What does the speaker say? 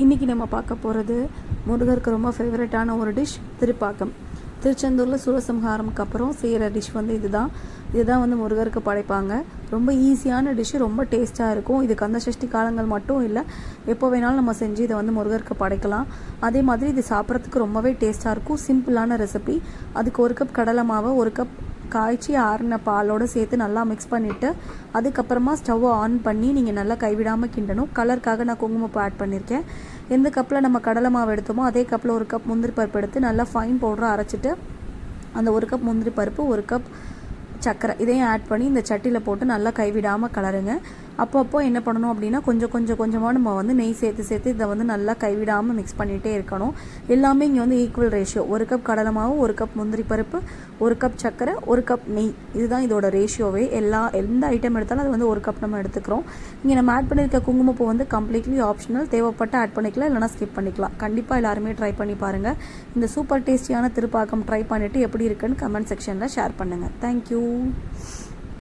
இன்றைக்கி நம்ம பார்க்க போகிறது முருகருக்கு ரொம்ப ஃபேவரட்டான ஒரு டிஷ் திருப்பாக்கம். திருச்செந்தூரில் சூரசம்ஹாரமுக்கு அப்புறம் செய்கிற டிஷ் வந்து இதுதான் வந்து முருகருக்கு படைப்பாங்க. ரொம்ப ஈஸியான டிஷ்ஷு, ரொம்ப டேஸ்ட்டாக இருக்கும். இது கந்த சஷ்டி காலங்கள் மட்டும் இல்லை, எப்போ வேணாலும் நம்ம செஞ்சு இதை வந்து முருகருக்கு படைக்கலாம். அதே மாதிரி இது சாப்பிட்றதுக்கு ரொம்பவே டேஸ்ட்டாக இருக்கும். சிம்பிளான ரெசிபி. அதுக்கு 1 கப் கடலை மாவை 1 கப் காய்ச்சி ஆறின பாலோடு சேர்த்து நல்லா மிக்ஸ் பண்ணிவிட்டு அதுக்கப்புறமா ஸ்டவ்வை ஆன் பண்ணி நீங்கள் நல்லா கைவிடாமல் கிண்டணும். கலருக்காக நான் குங்குமப்பூ ஆட் பண்ணியிருக்கேன். எந்த கப்பில் நம்ம கடலை மாவு எடுத்தோமோ அதே கப்பில் 1 கப் முந்திரி பருப்பு எடுத்து நல்லா ஃபைன் பவுடராக அரைச்சிட்டு அந்த 1 கப் முந்திரி பருப்பு 1 கப் சர்க்கரை இதையும் ஆட் பண்ணி இந்த சட்டியில் போட்டு நல்லா கைவிடாமல் கலருங்க. அப்பப்போ என்ன பண்ணணும் அப்படின்னா கொஞ்சமாக நம்ம வந்து நெய் சேர்த்து இதை வந்து நல்லா கைவிடாமல் மிக்ஸ் பண்ணிகிட்டே இருக்கணும். எல்லாமே இங்கே வந்து ஈக்குவல் ரேஷியோ. 1 கப் கடலை மாவு 1 கப் முந்திரி பருப்பு 1 கப் சர்க்கரை 1 கப் நெய், இதுதான் இதோட ரேஷியோவே. எந்த ஐட்டம் எடுத்தாலும் அது வந்து 1 கப் நம்ம எடுத்துக்கிறோம். இங்கே நம்ம ஆட் பண்ணியிருக்க குங்குமப்பூ வந்து கம்ப்ளீட்லி ஆப்ஷனல். தேவைப்பட்ட ஆட் பண்ணிக்கலாம், இல்லைனா ஸ்கிப் பண்ணிக்கலாம். கண்டிப்பாக எல்லாருமே ட்ரை பண்ணி பாருங்கள். இந்த சூப்பர் டேஸ்டியான திருப்பாக்கம் ட்ரை பண்ணிவிட்டு எப்படி இருக்குன்னு கமெண்ட் செக்ஷனில் ஷேர் பண்ணுங்கள். தேங்க்யூ.